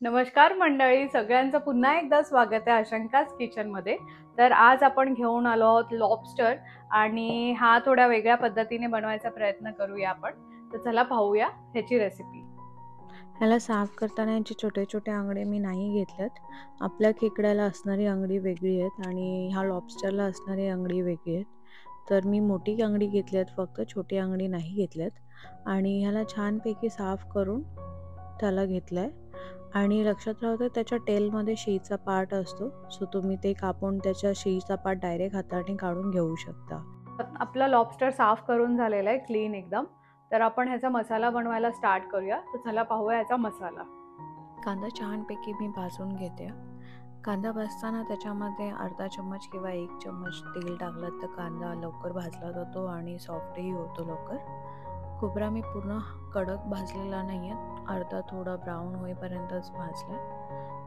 नमस्कार मंडळी, सगळ्यांचं पुन्हा एकदा स्वागत आहे आशंकाज किचनमध्ये। तर आज आपण घेऊन आलो आहोत लॉबस्टर आणि हा थोड्या वेगळ्या पद्धतीने बनवायचा प्रयत्न करूया आपण। तर चला पाहूया ह्याची रेसिपी। ह्याला साफ करताना यांचे छोटे छोटे आंगडे मी नाही घेतलेत। आपल्या खेकड्याला असणारी आंगडी वेगळी आहेत आणि ह्या लॉबस्टरला असणारी आंगडी वेगळी आहेत। तर मी मोठी आंगडी घेतली आहेत, फक्त छोटी आंगडी नाही घेतल्यात। आणि ह्याला छानपैकी साफ करून त्याला घेतलं आहे। आणि लक्षात राहतं त्याच्या टेलमध्ये शीचा पार्ट असतो, सो तुम्ही ते कापून त्याच्या शीचा पार्ट डायरेक्ट हाताने काढून घेऊ शकता। आपला लॉबस्टर साफ करून झालेला आहे, क्लीन एकदम। तर आपण ह्याचा मसाला बनवायला स्टार्ट करूया। तर चला पाहूया ह्याचा मसाला। कांदा छानपैकी मी भाजून घेते। कांदा भाजताना त्याच्यामध्ये अर्धा चम्मच किंवा 1 चम्मच तेल टाकलं तर कांदा लवकर भाजला जातो आणि सॉफ्टही होतो लवकर। खोबरा मी पूर्ण कडक भाजलेला नाही आहे, अर्धा थोडा ब्राऊन होईपर्यंतच भाजला।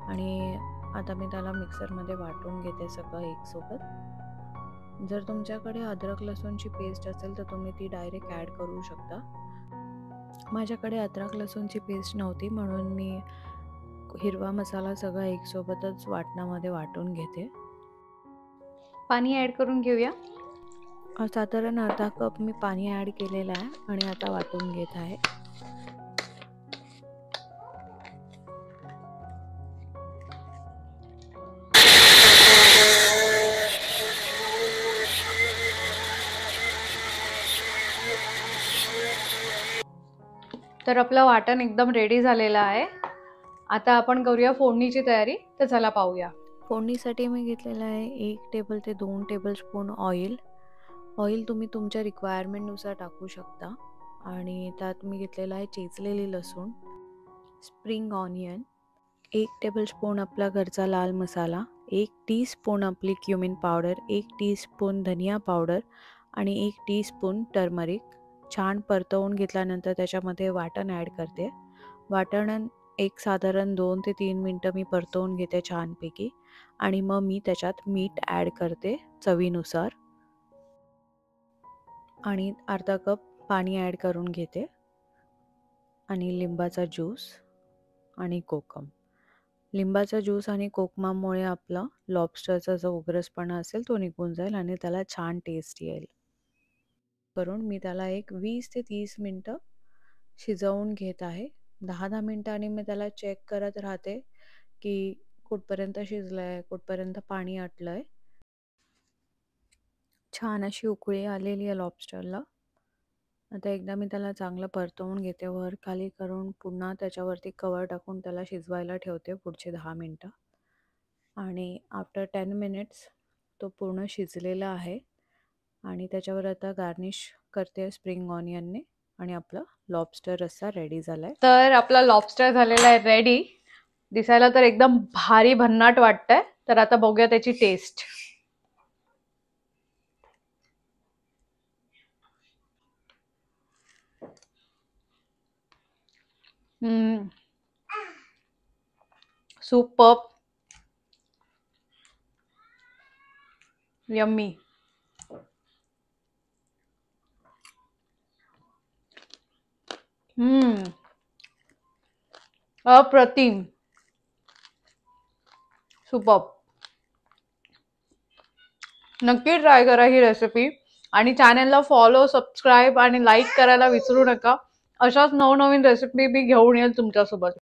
आणि आता मी त्याला मिक्सरमध्ये वाटून घेते सगळं एकसोबत। जर तुमच्याकडे अद्रक लसूणची पेस्ट असेल तर तुम्ही ती डायरेक्ट ॲड करू शकता। माझ्याकडे अद्रक लसूणची पेस्ट नव्हती, म्हणून मी हिरवा मसाला सगळा एकसोबतच वाटणामध्ये वाटून घेते। पाणी ॲड करून घेऊया। साधारण अर्धा कप मी पाणी ॲड केलेलं आहे आणि आता वाटून घेत आहे। तर आपलं वाटण एकदम रेडी झालेलं आहे। आता आपण करूया फोडणीची तयारी। तर चला पाहूया। फोडणीसाठी मी घेतलेलं आहे 1 टेबल ते 2 टेबलस्पून ऑइल। ऑइल तुम्ही तुमच्या रिक्वायरमेंटनुसार टाकू शकता। आणि त्यात मी घेतलेलं आहे चेचलेली लसूण, स्प्रिंग ऑनियन, 1 टेबलस्पून आपला घरचा लाल मसाला, 1 टीस्पून आपली क्युमिन पावडर, 1 टीस्पून धनिया पावडर आणि 1 टीस्पून टर्मरिक। छान परतवून घेतल्यानंतर त्याच्यामध्ये वाटण ॲड करते। वाटण एक साधारण 2 ते 3 मिनटं मी परतवून घेते छानपैकी। आणि मग मी त्याच्यात मीठ ॲड करते चवीनुसार आणि अर्धा कप पाणी ॲड करून घेते आणि लिंबाचा ज्यूस आणि कोकम। लिंबाचा ज्यूस आणि कोकमामुळे आपला लॉबस्टरचा जो उग्रसपणा असेल तो निघून जाईल आणि त्याला छान टेस्ट येईल। करून मी त्याला एक 20 ते 30 मिनटं शिजवून घेत आहे। 10-10 मिनटांनी मी त्याला चेक करत राहते की कुठपर्यंत शिजलं आहे, कुठपर्यंत पाणी आटलं आहे। छान अशी उकळी आलेली आहे लॉबस्टरला। आता एकदा मी त्याला चांगलं परतवून घेते, वर खाली करून पुन्हा त्याच्यावरती कवर टाकून त्याला शिजवायला ठेवते पुढचे 10 मिनटं। आणि आफ्टर 10 मिनिट्स तो पूर्ण शिजलेला आहे आणि त्याच्यावर आता गार्निश करते स्प्रिंग ऑनियनने आणि आपला लॉबस्टर रस्सा रेडी झालाय। तर आपला लॉबस्टर झालेला आहे रेडी। दिसायला तर एकदम भारी भन्नाट वाटतंय। तर आता बघूया त्याची टेस्ट। Superb, yummy. अप्रतिम, सुपर्ब। नक्की ट्राय करा ही रेसिपी आणि चॅनलला फॉलो, सबस्क्राईब आणि लाईक करायला विसरू नका। अशाच नवनवीन रेसिपी मी घेऊन येईल तुमच्यासोबत।